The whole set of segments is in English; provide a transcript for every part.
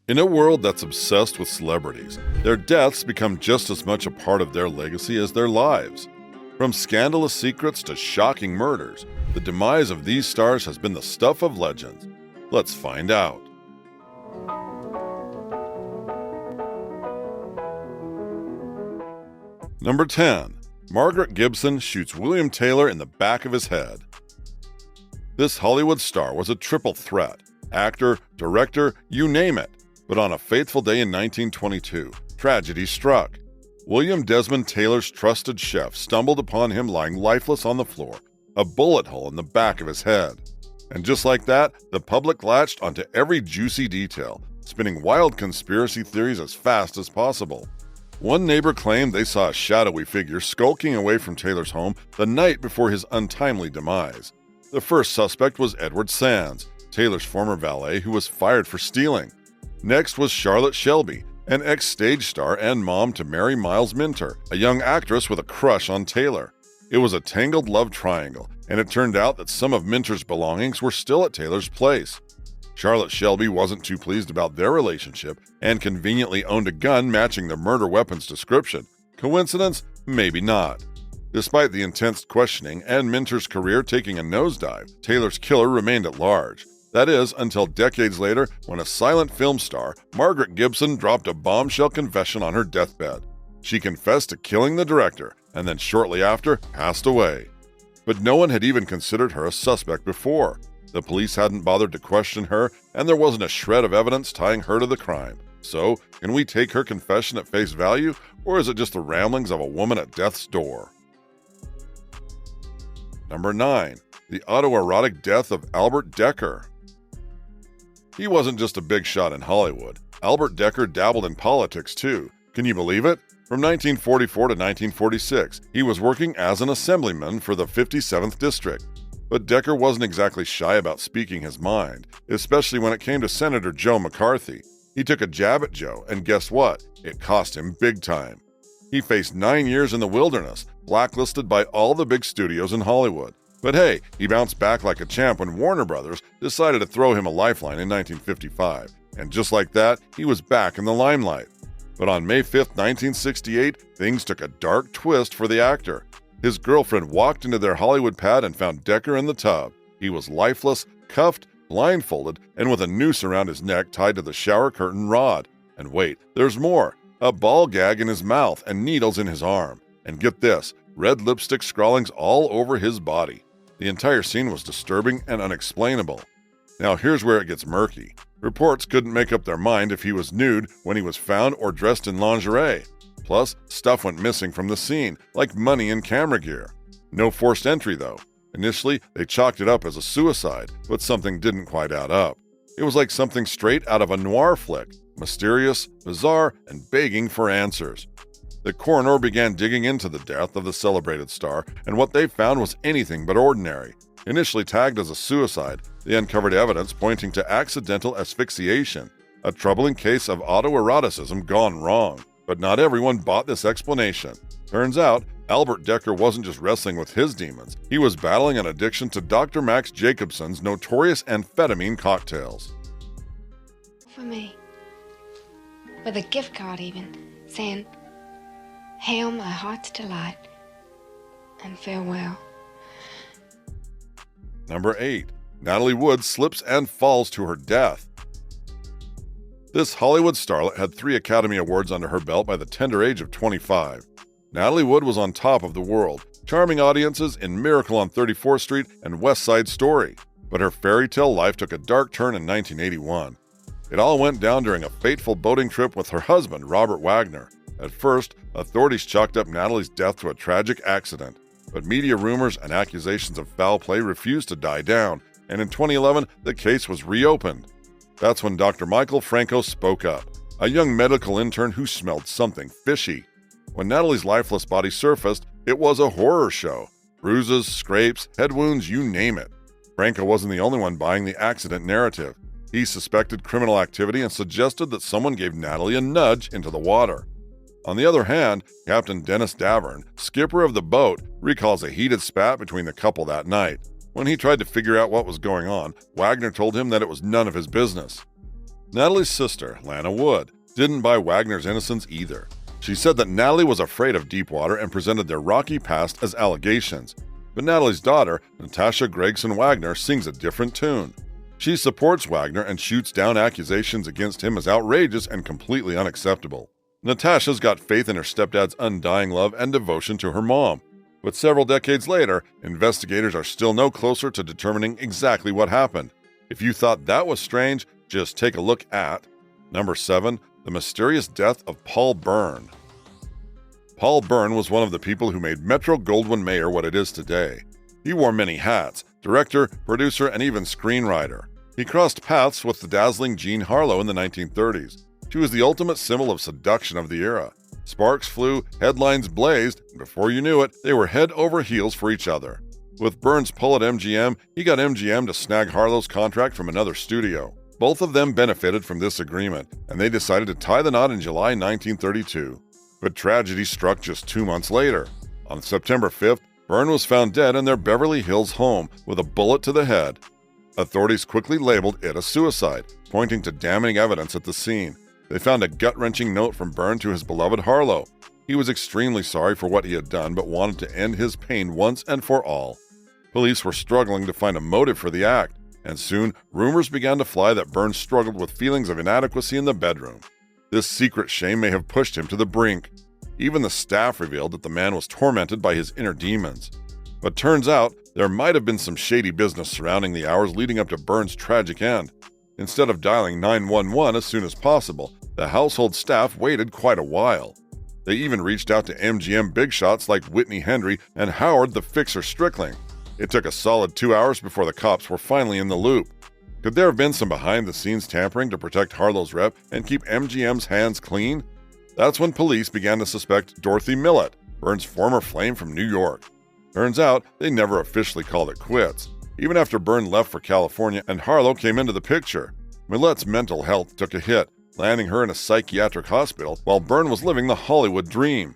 In a world that's obsessed with celebrities, their deaths become just as much a part of their legacy as their lives. From scandalous secrets to shocking murders, the demise of these stars has been the stuff of legends. Let's find out. Number 10. Margaret Gibson shoots William Taylor in the back of his head. This Hollywood star was a triple threat: actor, director, you name it. But on a fateful day in 1922, tragedy struck. William Desmond Taylor's trusted chef stumbled upon him lying lifeless on the floor, a bullet hole in the back of his head. And just like that, the public latched onto every juicy detail, spinning wild conspiracy theories as fast as possible. One neighbor claimed they saw a shadowy figure skulking away from Taylor's home the night before his untimely demise. The first suspect was Edward Sands, Taylor's former valet who was fired for stealing. Next was Charlotte Shelby, an ex-stage star and mom to Mary Miles Minter, a young actress with a crush on Taylor. It was a tangled love triangle, and it turned out that some of Minter's belongings were still at Taylor's place. Charlotte Shelby wasn't too pleased about their relationship and conveniently owned a gun matching the murder weapon's description. Coincidence? Maybe not. Despite the intense questioning and Minter's career taking a nosedive, Taylor's killer remained at large. That is, until decades later, when a silent film star, Margaret Gibson, dropped a bombshell confession on her deathbed. She confessed to killing the director, and then shortly after, passed away. But no one had even considered her a suspect before. The police hadn't bothered to question her, and there wasn't a shred of evidence tying her to the crime. So, can we take her confession at face value, or is it just the ramblings of a woman at death's door? Number 9. The autoerotic death of Albert Dekker. He wasn't just a big shot in Hollywood. Albert Dekker dabbled in politics too. Can you believe it? From 1944 to 1946, he was working as an assemblyman for the 57th District. But Dekker wasn't exactly shy about speaking his mind, especially when it came to Senator Joe McCarthy. He took a jab at Joe, and guess what? It cost him big time. He faced 9 years in the wilderness, blacklisted by all the big studios in Hollywood. But hey, he bounced back like a champ when Warner Brothers decided to throw him a lifeline in 1955. And just like that, he was back in the limelight. But on May 5, 1968, things took a dark twist for the actor. His girlfriend walked into their Hollywood pad and found Dekker in the tub. He was lifeless, cuffed, blindfolded, and with a noose around his neck tied to the shower curtain rod. And wait, there's more. A ball gag in his mouth and needles in his arm. And get this, red lipstick scrawlings all over his body. The entire scene was disturbing and unexplainable. Now here's where it gets murky. Reports couldn't make up their mind if he was nude when he was found or dressed in lingerie. Plus, stuff went missing from the scene, like money and camera gear. No forced entry though. Initially, they chalked it up as a suicide, but something didn't quite add up. It was like something straight out of a noir flick, mysterious, bizarre, and begging for answers. The coroner began digging into the death of the celebrated star, and what they found was anything but ordinary. Initially tagged as a suicide, they uncovered evidence pointing to accidental asphyxiation, a troubling case of autoeroticism gone wrong. But not everyone bought this explanation. Turns out, Albert Dekker wasn't just wrestling with his demons, he was battling an addiction to Dr. Max Jacobson's notorious amphetamine cocktails. For me. With a gift card even, saying, "Hail my heart's delight, and farewell." Number 8. Natalie Woods slips and falls to her death. This Hollywood starlet had 3 Academy Awards under her belt by the tender age of 25. Natalie Wood was on top of the world, charming audiences in Miracle on 34th Street and West Side Story. But her fairy tale life took a dark turn in 1981. It all went down during a fateful boating trip with her husband, Robert Wagner. At first, authorities chalked up Natalie's death to a tragic accident. But media rumors and accusations of foul play refused to die down, and in 2011, the case was reopened. That's when Dr. Michael Franco spoke up, a young medical intern who smelled something fishy. When Natalie's lifeless body surfaced, it was a horror show. Bruises, scrapes, head wounds, you name it. Franco wasn't the only one buying the accident narrative. He suspected criminal activity and suggested that someone gave Natalie a nudge into the water. On the other hand, Captain Dennis Davern, skipper of the boat, recalls a heated spat between the couple that night. When he tried to figure out what was going on, Wagner told him that it was none of his business. Natalie's sister, Lana Wood, didn't buy Wagner's innocence either. She said that Natalie was afraid of Deepwater and presented their rocky past as allegations. But Natalie's daughter, Natasha Gregson Wagner, sings a different tune. She supports Wagner and shoots down accusations against him as outrageous and completely unacceptable. Natasha's got faith in her stepdad's undying love and devotion to her mom. But several decades later, investigators are still no closer to determining exactly what happened. If you thought that was strange, just take a look at Number 7. The mysterious death of Paul Byrne. Paul Byrne was one of the people who made Metro-Goldwyn-Mayer what it is today. He wore many hats: director, producer, and even screenwriter. He crossed paths with the dazzling Jean Harlow in the 1930s. She was the ultimate symbol of seduction of the era. Sparks flew, headlines blazed, and before you knew it, they were head over heels for each other. With Byrne's pull at MGM, he got MGM to snag Harlow's contract from another studio. Both of them benefited from this agreement, and they decided to tie the knot in July 1932. But tragedy struck just 2 months later. On September 5th, Byrne was found dead in their Beverly Hills home with a bullet to the head. Authorities quickly labeled it a suicide, pointing to damning evidence at the scene. They found a gut-wrenching note from Byrne to his beloved Harlow. He was extremely sorry for what he had done, but wanted to end his pain once and for all. Police were struggling to find a motive for the act, and soon rumors began to fly that Byrne struggled with feelings of inadequacy in the bedroom. This secret shame may have pushed him to the brink. Even the staff revealed that the man was tormented by his inner demons. But turns out, there might have been some shady business surrounding the hours leading up to Byrne's tragic end. Instead of dialing 911 as soon as possible, the household staff waited quite a while. They even reached out to MGM big shots like Whitney Hendry and Howard the Fixer Strickling. It took a solid 2 hours before the cops were finally in the loop. Could there have been some behind-the-scenes tampering to protect Harlow's rep and keep MGM's hands clean? That's when police began to suspect Dorothy Millett, Byrne's former flame from New York. Turns out, they never officially called it quits. Even after Byrne left for California and Harlow came into the picture, Millett's mental health took a hit, landing her in a psychiatric hospital while Byrne was living the Hollywood dream.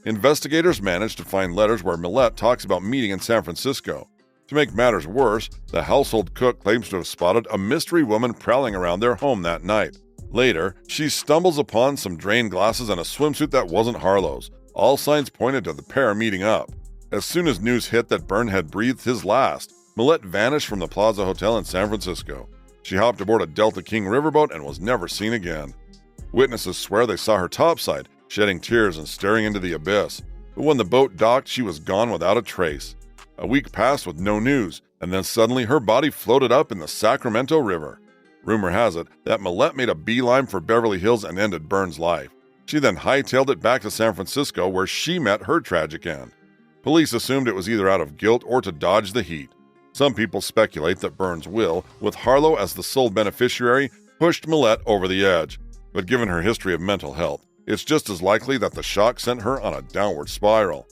Investigators managed to find letters where Millett talks about meeting in San Francisco. To make matters worse, the household cook claims to have spotted a mystery woman prowling around their home that night. Later, she stumbles upon some drained glasses and a swimsuit that wasn't Harlow's. All signs pointed to the pair meeting up. As soon as news hit that Byrne had breathed his last, Millett vanished from the Plaza Hotel in San Francisco. She hopped aboard a Delta King riverboat and was never seen again. Witnesses swear they saw her topside, shedding tears and staring into the abyss. But when the boat docked, she was gone without a trace. A week passed with no news, and then suddenly her body floated up in the Sacramento River. Rumor has it that Millett made a beeline for Beverly Hills and ended Byrne's life. She then hightailed it back to San Francisco, where she met her tragic end. Police assumed it was either out of guilt or to dodge the heat. Some people speculate that Byrne's will, with Harlow as the sole beneficiary, pushed Millett over the edge. But given her history of mental health, it's just as likely that the shock sent her on a downward spiral.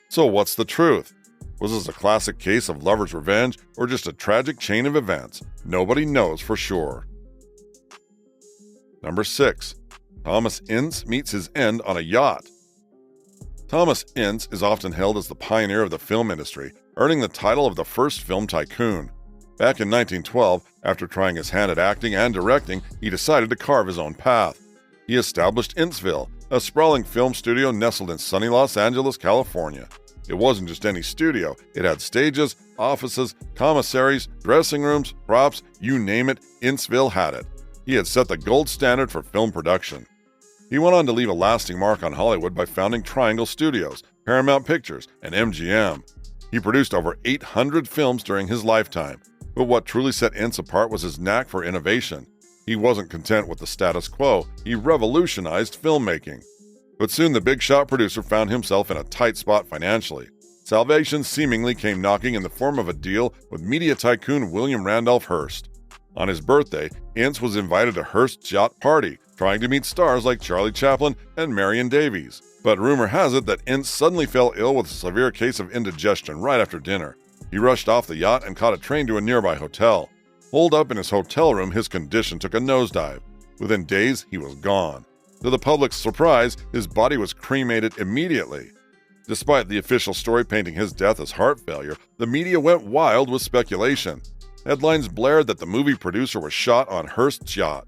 So what's the truth? Was this a classic case of lover's revenge or just a tragic chain of events? Nobody knows for sure. Number 6. Thomas Ince meets his end on a yacht. Thomas Ince is often hailed as the pioneer of the film industry, earning the title of the first film tycoon. Back in 1912, after trying his hand at acting and directing, he decided to carve his own path. He established Inceville, a sprawling film studio nestled in sunny Los Angeles, California. It wasn't just any studio. It had stages, offices, commissaries, dressing rooms, props, you name it, Inceville had it. He had set the gold standard for film production. He went on to leave a lasting mark on Hollywood by founding Triangle Studios, Paramount Pictures, and MGM. He produced over 800 films during his lifetime, but what truly set Ince apart was his knack for innovation. He wasn't content with the status quo, he revolutionized filmmaking. But soon the big shot producer found himself in a tight spot financially. Salvation seemingly came knocking in the form of a deal with media tycoon William Randolph Hearst. On his birthday, Ince was invited to Hearst's yacht party, trying to meet stars like Charlie Chaplin and Marion Davies. But rumor has it that Ince suddenly fell ill with a severe case of indigestion right after dinner. He rushed off the yacht and caught a train to a nearby hotel. Holed up in his hotel room, his condition took a nosedive. Within days, he was gone. To the public's surprise, his body was cremated immediately. Despite the official story painting his death as heart failure, the media went wild with speculation. Headlines blared that the movie producer was shot on Hearst's yacht.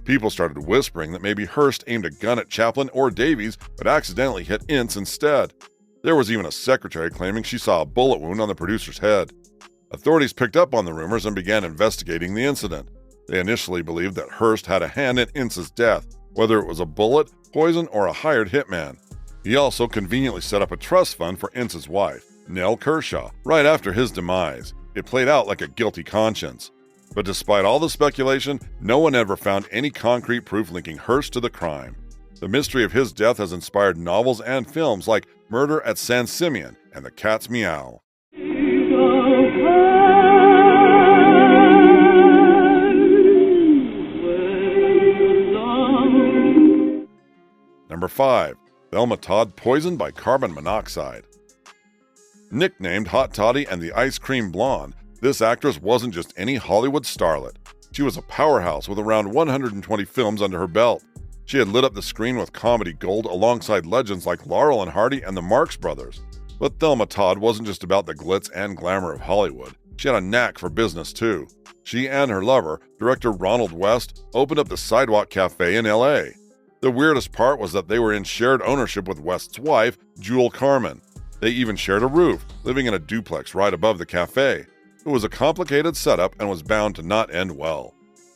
People started whispering that maybe Hearst aimed a gun at Chaplin or Davies, but accidentally hit Ince instead. There was even a secretary claiming she saw a bullet wound on the producer's head. Authorities picked up on the rumors and began investigating the incident. They initially believed that Hearst had a hand in Ince's death, whether it was a bullet, poison, or a hired hitman. He also conveniently set up a trust fund for Ince's wife, Nell Kershaw, right after his demise. It played out like a guilty conscience. But despite all the speculation, no one ever found any concrete proof linking Hearst to the crime. The mystery of his death has inspired novels and films like Murder at San Simeon and The Cat's Meow. Number 5. Elma Todd poisoned by carbon monoxide. Nicknamed Hot Toddy and the Ice Cream Blonde, this actress wasn't just any Hollywood starlet. She was a powerhouse with around 120 films under her belt. She had lit up the screen with comedy gold alongside legends like Laurel and Hardy and the Marx Brothers. But Elma Todd wasn't just about the glitz and glamour of Hollywood. She had a knack for business too. She and her lover, director Ronald West, opened up the Sidewalk Cafe in L.A. The weirdest part was that they were in shared ownership with West's wife, Jewel Carmen. They even shared a roof, living in a duplex right above the cafe. It was a complicated setup and was bound to not end well.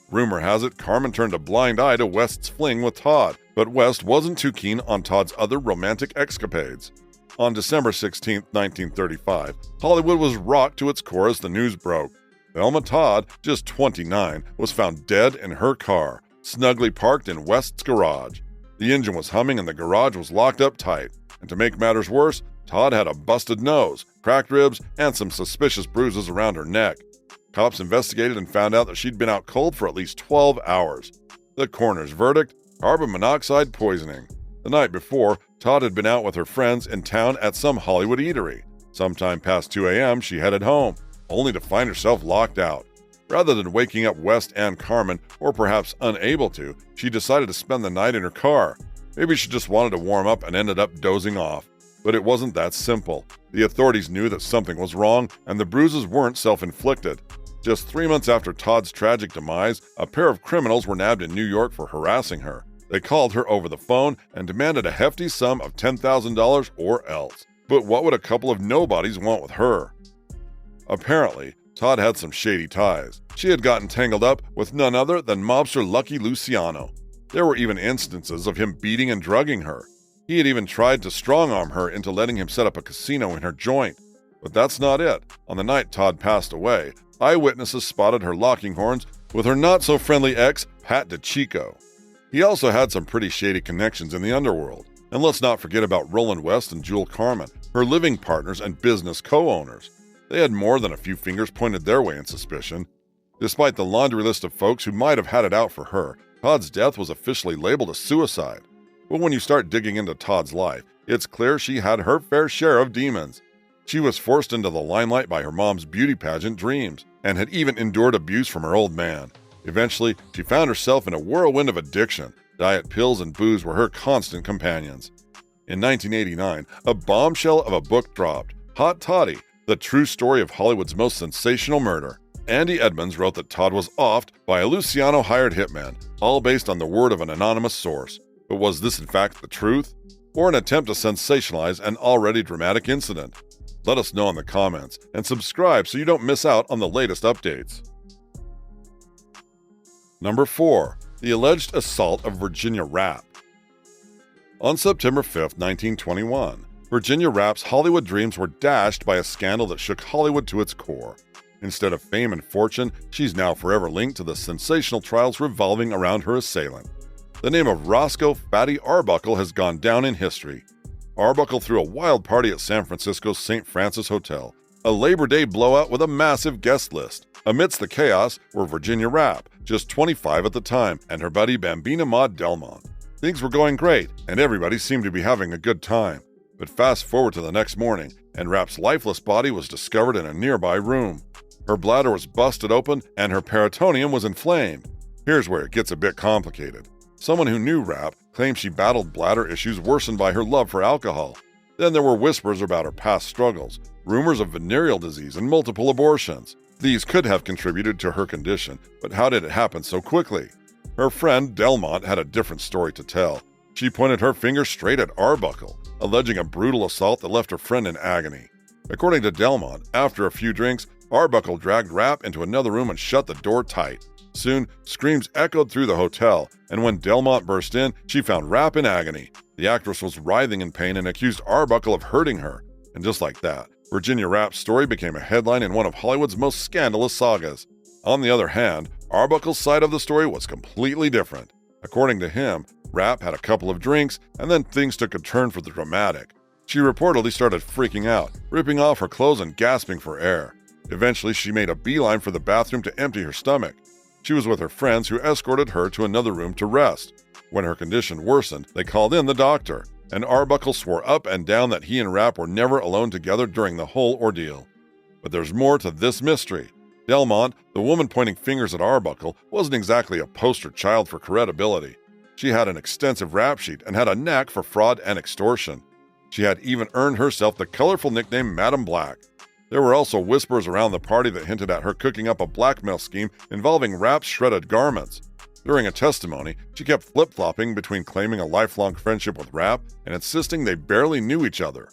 Rumor has it Carmen turned a blind eye to West's fling with Todd, but West wasn't too keen on Todd's other romantic escapades. On December 16, 1935, Hollywood was rocked to its core as the news broke. Elma Todd, just 29, was found dead in her car, snugly parked in West's garage. The engine was humming and the garage was locked up tight. And to make matters worse, Todd had a busted nose, cracked ribs, and some suspicious bruises around her neck. Cops investigated and found out that she'd been out cold for at least 12 hours. The coroner's verdict: carbon monoxide poisoning. The night before, Todd had been out with her friends in town at some Hollywood eatery. Sometime past 2 a.m., she headed home, only to find herself locked out. Rather than waking up West and Carmen, or perhaps unable to, she decided to spend the night in her car. Maybe she just wanted to warm up and ended up dozing off. But it wasn't that simple. The authorities knew that something was wrong, and the bruises weren't self-inflicted. Just 3 months after Todd's tragic demise, a pair of criminals were nabbed in New York for harassing her. They called her over the phone and demanded a hefty sum of $10,000 or else. But what would a couple of nobodies want with her? Apparently, Todd had some shady ties. She had gotten tangled up with none other than mobster Lucky Luciano. There were even instances of him beating and drugging her. He had even tried to strong-arm her into letting him set up a casino in her joint. But that's not it. On the night Todd passed away, eyewitnesses spotted her locking horns with her not-so-friendly ex, Pat DeChico. He also had some pretty shady connections in the underworld. And let's not forget about Roland West and Jewel Carmen, her living partners and business co-owners. They had more than a few fingers pointed their way in suspicion. Despite the laundry list of folks who might have had it out for her, Todd's death was officially labeled a suicide. But when you start digging into Todd's life, it's clear she had her fair share of demons. She was forced into the limelight by her mom's beauty pageant dreams, and had even endured abuse from her old man. Eventually, she found herself in a whirlwind of addiction. Diet pills and booze were her constant companions. In 1989, a bombshell of a book dropped, Hot Toddy, the true story of Hollywood's most sensational murder. Andy Edmonds wrote that Todd was offed by a Luciano-hired hitman, all based on the word of an anonymous source. But was this in fact the truth? Or an attempt to sensationalize an already dramatic incident? Let us know in the comments, and subscribe so you don't miss out on the latest updates. Number 4. The alleged assault of Virginia Rappe. On September 5, 1921, Virginia Rappe's Hollywood dreams were dashed by a scandal that shook Hollywood to its core. Instead of fame and fortune, she's now forever linked to the sensational trials revolving around her assailant. The name of Roscoe Fatty Arbuckle has gone down in history. Arbuckle threw a wild party at San Francisco's St. Francis Hotel, a Labor Day blowout with a massive guest list. Amidst the chaos were Virginia Rappe, just 25 at the time, and her buddy Bambina Maud Delmont. Things were going great, and everybody seemed to be having a good time. But fast forward to the next morning, and Rappe's lifeless body was discovered in a nearby room. Her bladder was busted open, and her peritoneum was inflamed. Here's where it gets a bit complicated. Someone who knew Rappe claimed she battled bladder issues worsened by her love for alcohol. Then there were whispers about her past struggles, rumors of venereal disease and multiple abortions. These could have contributed to her condition, but how did it happen so quickly? Her friend Delmont had a different story to tell. She pointed her finger straight at Arbuckle, alleging a brutal assault that left her friend in agony. According to Delmont, after a few drinks, Arbuckle dragged Rapp into another room and shut the door tight. Soon, screams echoed through the hotel, and when Delmont burst in, she found Rapp in agony. The actress was writhing in pain and accused Arbuckle of hurting her. And just like that, Virginia Rapp's story became a headline in one of Hollywood's most scandalous sagas. On the other hand, Arbuckle's side of the story was completely different. According to him, Rapp had a couple of drinks, and then things took a turn for the dramatic. She reportedly started freaking out, ripping off her clothes and gasping for air. Eventually, she made a beeline for the bathroom to empty her stomach. She was with her friends who escorted her to another room to rest. When her condition worsened, they called in the doctor, and Arbuckle swore up and down that he and Rapp were never alone together during the whole ordeal. But there's more to this mystery. Delmont, the woman pointing fingers at Arbuckle, wasn't exactly a poster child for credibility. She had an extensive rap sheet and had a knack for fraud and extortion. She had even earned herself the colorful nickname Madam Black. There were also whispers around the party that hinted at her cooking up a blackmail scheme involving Rapp's shredded garments. During a testimony, she kept flip-flopping between claiming a lifelong friendship with Rapp and insisting they barely knew each other.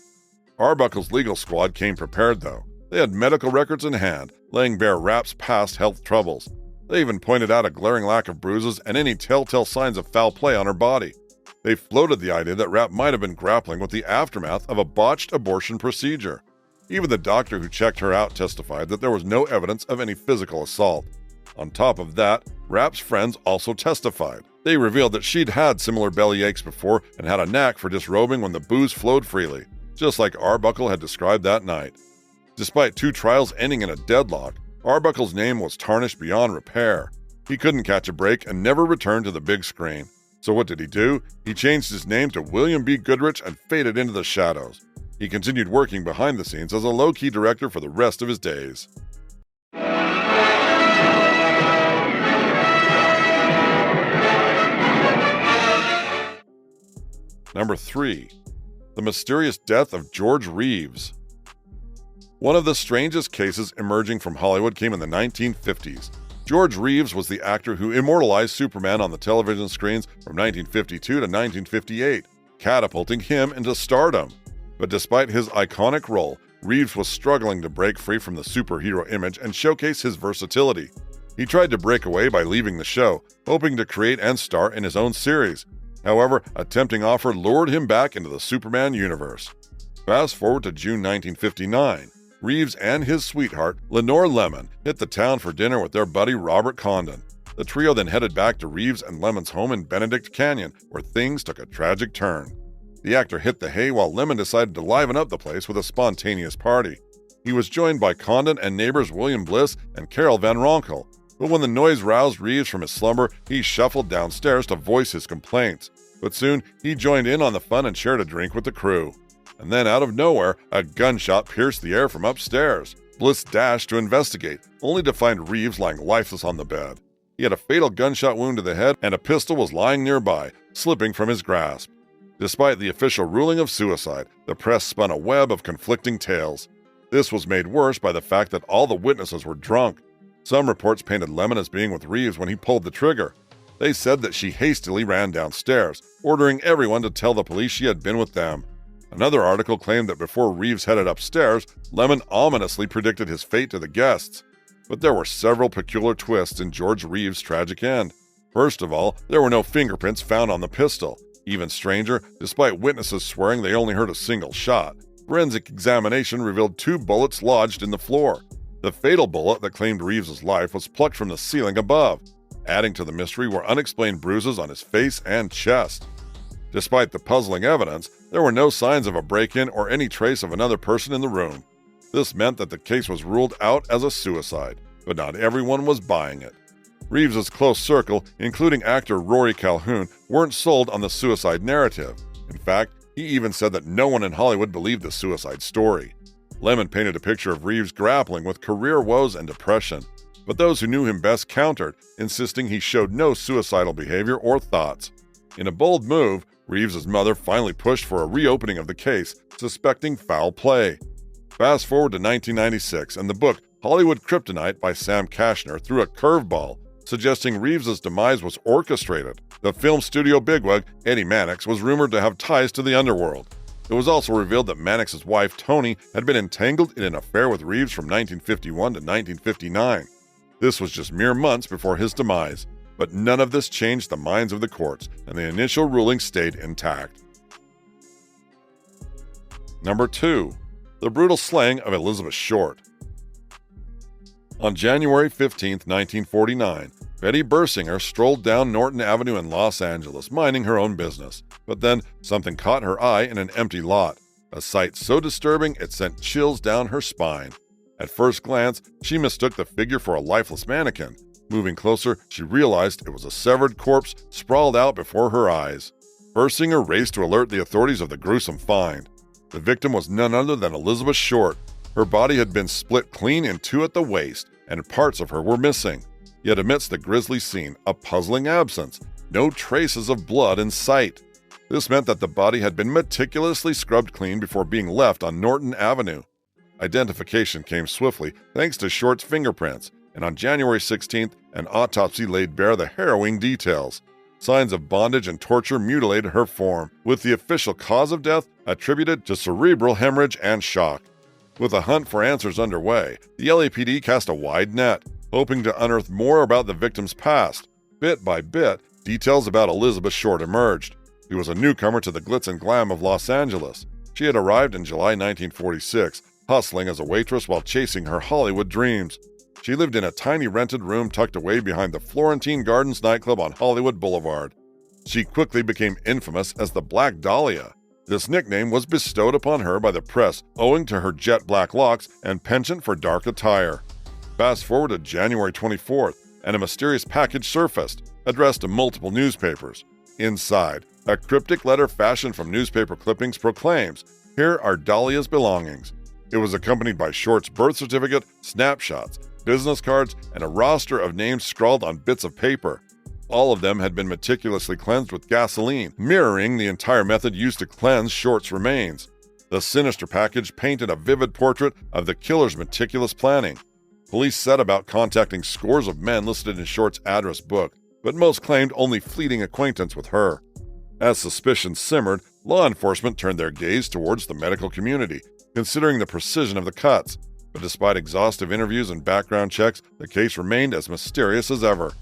Arbuckle's legal squad came prepared, though. They had medical records in hand, laying bare Rapp's past health troubles. They even pointed out a glaring lack of bruises and any telltale signs of foul play on her body. They floated the idea that Rapp might have been grappling with the aftermath of a botched abortion procedure. Even the doctor who checked her out testified that there was no evidence of any physical assault. On top of that, Rapp's friends also testified. They revealed that she'd had similar belly aches before and had a knack for disrobing when the booze flowed freely, just like Arbuckle had described that night. Despite 2 trials ending in a deadlock, Arbuckle's name was tarnished beyond repair. He couldn't catch a break and never returned to the big screen. So what did he do? He changed his name to William B. Goodrich and faded into the shadows. He continued working behind the scenes as a low-key director for the rest of his days. Number 3. The mysterious death of George Reeves. One of the strangest cases emerging from Hollywood came in the 1950s. George Reeves was the actor who immortalized Superman on the television screens from 1952 to 1958, catapulting him into stardom. But despite his iconic role, Reeves was struggling to break free from the superhero image and showcase his versatility. He tried to break away by leaving the show, hoping to create and star in his own series. However, a tempting offer lured him back into the Superman universe. Fast forward to June 1959. Reeves and his sweetheart, Lenore Lemon, hit the town for dinner with their buddy Robert Condon. The trio then headed back to Reeves and Lemon's home in Benedict Canyon, where things took a tragic turn. The actor hit the hay while Lemon decided to liven up the place with a spontaneous party. He was joined by Condon and neighbors William Bliss and Carol Van Ronkel, but when the noise roused Reeves from his slumber, he shuffled downstairs to voice his complaints. But soon, he joined in on the fun and shared a drink with the crew. And then out of nowhere, a gunshot pierced the air from upstairs. Bliss dashed to investigate, only to find Reeves lying lifeless on the bed. He had a fatal gunshot wound to the head, and a pistol was lying nearby, slipping from his grasp. Despite the official ruling of suicide, the press spun a web of conflicting tales. This was made worse by the fact that all the witnesses were drunk. Some reports painted Lemon as being with Reeves when he pulled the trigger. They said that she hastily ran downstairs, ordering everyone to tell the police she had been with them. Another article claimed that before Reeves headed upstairs, Lemon ominously predicted his fate to the guests. But there were several peculiar twists in George Reeves' tragic end. First of all, there were no fingerprints found on the pistol. Even stranger, despite witnesses swearing they only heard a single shot, forensic examination revealed 2 bullets lodged in the floor. The fatal bullet that claimed Reeves' life was plucked from the ceiling above. Adding to the mystery were unexplained bruises on his face and chest. Despite the puzzling evidence, there were no signs of a break-in or any trace of another person in the room. This meant that the case was ruled out as a suicide, but not everyone was buying it. Reeves' close circle, including actor Rory Calhoun, weren't sold on the suicide narrative. In fact, he even said that no one in Hollywood believed the suicide story. Lemon painted a picture of Reeves grappling with career woes and depression, but those who knew him best countered, insisting he showed no suicidal behavior or thoughts. In a bold move, Reeves' mother finally pushed for a reopening of the case, suspecting foul play. Fast forward to 1996, and the book Hollywood Kryptonite by Sam Kashner threw a curveball, suggesting Reeves' demise was orchestrated. The film studio bigwig, Eddie Mannix, was rumored to have ties to the underworld. It was also revealed that Mannix's wife, Toni, had been entangled in an affair with Reeves from 1951 to 1959. This was just mere months before his demise, but none of this changed the minds of the courts, and the initial ruling stayed intact. Number 2. The brutal slaying of Elizabeth Short. On January 15, 1949, Betty Bersinger strolled down Norton Avenue in Los Angeles, minding her own business. But then something caught her eye in an empty lot, a sight so disturbing it sent chills down her spine. At first glance, she mistook the figure for a lifeless mannequin. Moving closer, she realized it was a severed corpse sprawled out before her eyes. Bersinger raced to alert the authorities of the gruesome find. The victim was none other than Elizabeth Short. Her body had been split clean in two at the waist, and parts of her were missing. Yet amidst the grisly scene, a puzzling absence. No traces of blood in sight. This meant that the body had been meticulously scrubbed clean before being left on Norton Avenue. Identification came swiftly thanks to Short's fingerprints, and on January 16th, an autopsy laid bare the harrowing details. Signs of bondage and torture mutilated her form, with the official cause of death attributed to cerebral hemorrhage and shock. With a hunt for answers underway, the LAPD cast a wide net, hoping to unearth more about the victim's past. Bit by bit, details about Elizabeth Short emerged. She was a newcomer to the glitz and glam of Los Angeles. She had arrived in July 1946, hustling as a waitress while chasing her Hollywood dreams. She lived in a tiny rented room tucked away behind the Florentine Gardens nightclub on Hollywood Boulevard. She quickly became infamous as the Black Dahlia. This nickname was bestowed upon her by the press owing to her jet black locks and penchant for dark attire. Fast forward to January 24th, and a mysterious package surfaced, addressed to multiple newspapers. Inside, a cryptic letter fashioned from newspaper clippings proclaims, "Here are Dahlia's belongings." It was accompanied by Short's birth certificate, snapshots, business cards, and a roster of names scrawled on bits of paper. All of them had been meticulously cleansed with gasoline, mirroring the entire method used to cleanse Short's remains. The sinister package painted a vivid portrait of the killer's meticulous planning. Police set about contacting scores of men listed in Short's address book, but most claimed only fleeting acquaintance with her. As suspicion simmered, law enforcement turned their gaze towards the medical community, considering the precision of the cuts. But despite exhaustive interviews and background checks, the case remained as mysterious as ever.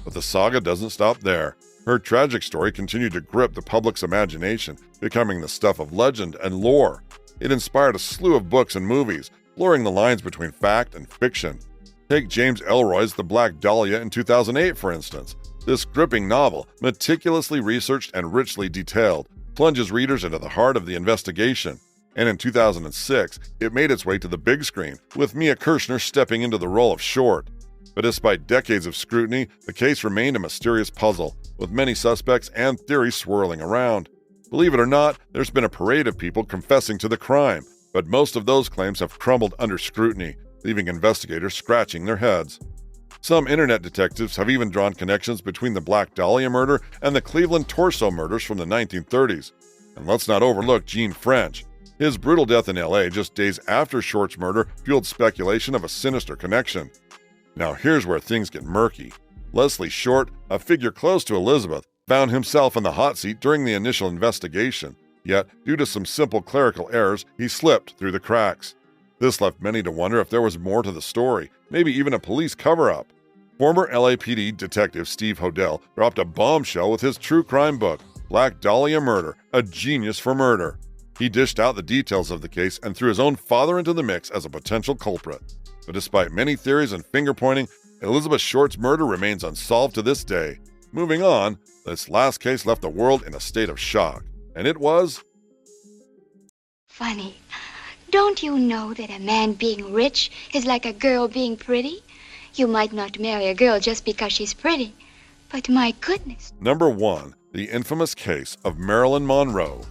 But the saga doesn't stop there. Her tragic story continued to grip the public's imagination, becoming the stuff of legend and lore. It inspired a slew of books and movies, blurring the lines between fact and fiction. Take James Ellroy's The Black Dahlia in 2008, for instance. This gripping novel, meticulously researched and richly detailed, plunges readers into the heart of the investigation. And in 2006, it made its way to the big screen, with Mia Kirshner stepping into the role of Short. But despite decades of scrutiny, the case remained a mysterious puzzle, with many suspects and theories swirling around. Believe it or not, there's been a parade of people confessing to the crime, but most of those claims have crumbled under scrutiny, leaving investigators scratching their heads. Some internet detectives have even drawn connections between the Black Dahlia murder and the Cleveland Torso murders from the 1930s. And let's not overlook Gene French. His brutal death in LA just days after Short's murder fueled speculation of a sinister connection. Now here's where things get murky. Leslie Short, a figure close to Elizabeth, found himself in the hot seat during the initial investigation. Yet, due to some simple clerical errors, he slipped through the cracks. This left many to wonder if there was more to the story, maybe even a police cover-up. Former LAPD detective Steve Hodel dropped a bombshell with his true crime book, Black Dahlia Murder, A Genius for Murder. He dished out the details of the case and threw his own father into the mix as a potential culprit. But despite many theories and finger-pointing, Elizabeth Short's murder remains unsolved to this day. Moving on, this last case left the world in a state of shock. And it was... Funny. Don't you know that a man being rich is like a girl being pretty? You might not marry a girl just because she's pretty. But my goodness. Number 1. The infamous case of Marilyn Monroe.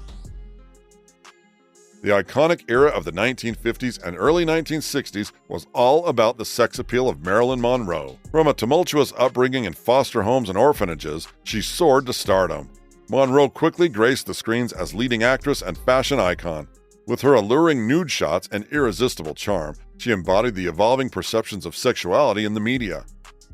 The iconic era of the 1950s and early 1960s was all about the sex appeal of Marilyn Monroe. From a tumultuous upbringing in foster homes and orphanages, she soared to stardom. Monroe quickly graced the screens as leading actress and fashion icon. With her alluring nude shots and irresistible charm, she embodied the evolving perceptions of sexuality in the media.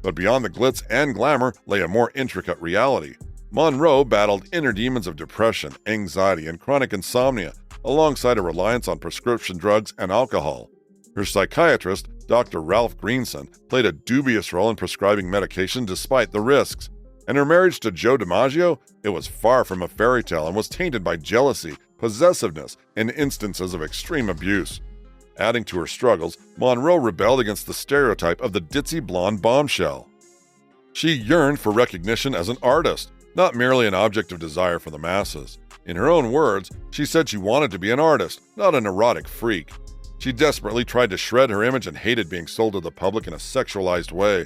But beyond the glitz and glamour lay a more intricate reality. Monroe battled inner demons of depression, anxiety, and chronic insomnia, alongside a reliance on prescription drugs and alcohol. Her psychiatrist, Dr. Ralph Greenson, played a dubious role in prescribing medication despite the risks. And her marriage to Joe DiMaggio, it was far from a fairy tale and was tainted by jealousy, possessiveness, and instances of extreme abuse. Adding to her struggles, Monroe rebelled against the stereotype of the ditzy blonde bombshell. She yearned for recognition as an artist, not merely an object of desire for the masses. In her own words, she said she wanted to be an artist, not an erotic freak. She desperately tried to shred her image and hated being sold to the public in a sexualized way.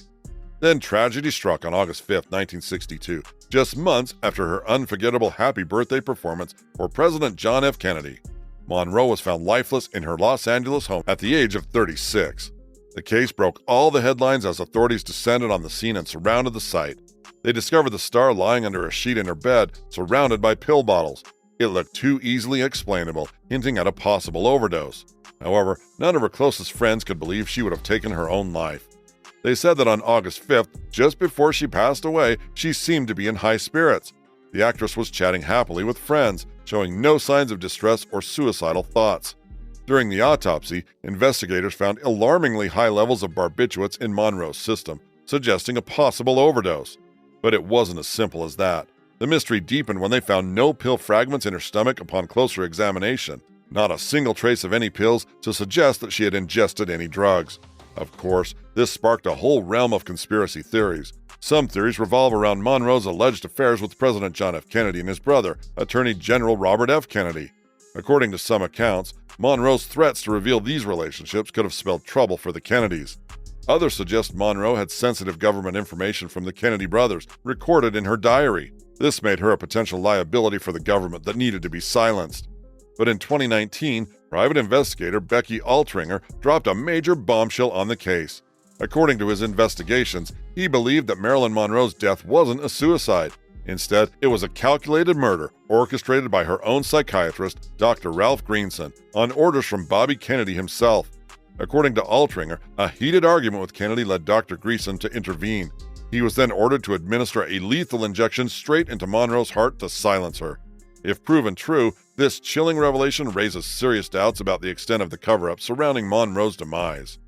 Then tragedy struck on August 5, 1962, just months after her unforgettable happy birthday performance for President John F. Kennedy. Monroe was found lifeless in her Los Angeles home at the age of 36. The case broke all the headlines as authorities descended on the scene and surrounded the site. They discovered the star lying under a sheet in her bed, surrounded by pill bottles. It looked too easily explainable, hinting at a possible overdose. However, none of her closest friends could believe she would have taken her own life. They said that on August 5th, just before she passed away, she seemed to be in high spirits. The actress was chatting happily with friends, showing no signs of distress or suicidal thoughts. During the autopsy, investigators found alarmingly high levels of barbiturates in Monroe's system, suggesting a possible overdose. But it wasn't as simple as that. The mystery deepened when they found no pill fragments in her stomach upon closer examination. Not a single trace of any pills to suggest that she had ingested any drugs. Of course, this sparked a whole realm of conspiracy theories. Some theories revolve around Monroe's alleged affairs with President John F. Kennedy and his brother, Attorney General Robert F. Kennedy. According to some accounts, Monroe's threats to reveal these relationships could have spelled trouble for the Kennedys. Others suggest Monroe had sensitive government information from the Kennedy brothers recorded in her diary. This made her a potential liability for the government that needed to be silenced. But in 2019, private investigator Becky Altringer dropped a major bombshell on the case. According to his investigations, he believed that Marilyn Monroe's death wasn't a suicide. Instead, it was a calculated murder orchestrated by her own psychiatrist, Dr. Ralph Greenson, on orders from Bobby Kennedy himself. According to Altringer, a heated argument with Kennedy led Dr. Greenson to intervene. He was then ordered to administer a lethal injection straight into Monroe's heart to silence her. If proven true, this chilling revelation raises serious doubts about the extent of the cover-up surrounding Monroe's demise.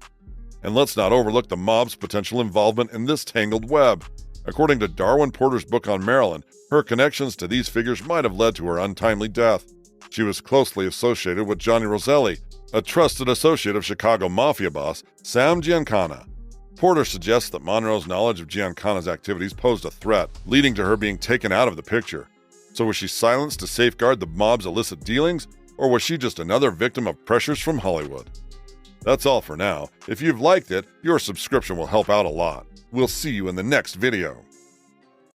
And let's not overlook the mob's potential involvement in this tangled web. According to Darwin Porter's book on Marilyn, her connections to these figures might have led to her untimely death. She was closely associated with Johnny Roselli, a trusted associate of Chicago mafia boss Sam Giancana. Porter suggests that Monroe's knowledge of Giancana's activities posed a threat, leading to her being taken out of the picture. So was she silenced to safeguard the mob's illicit dealings, or was she just another victim of pressures from Hollywood? That's all for now. If you've liked it, your subscription will help out a lot. We'll see you in the next video.